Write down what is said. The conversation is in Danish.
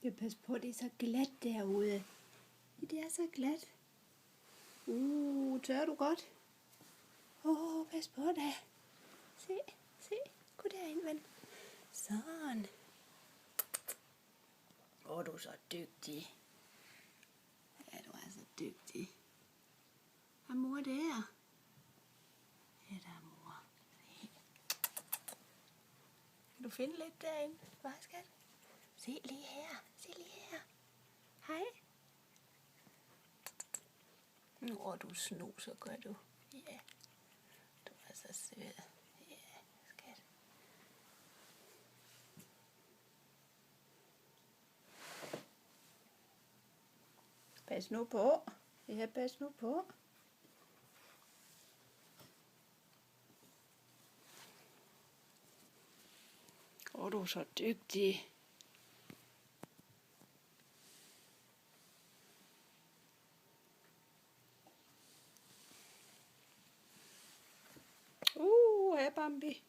skal passe på, det er så glat derude. Det er så glat. Tør du godt? Pas på da. Se. Gå derind, ven. Sådan. Du er så dygtig. Ja, du er så dygtig. Er mor der? Ja, der er mor. Se. Kan du finde lidt derinde? Hvad, skat? Se lige her. Hej. Du snuser, gør du. Ja. Du er så sød. Ja, skat. Pas nu på. Ja, pas nu på. Du er så dygtig. Hej Bambi.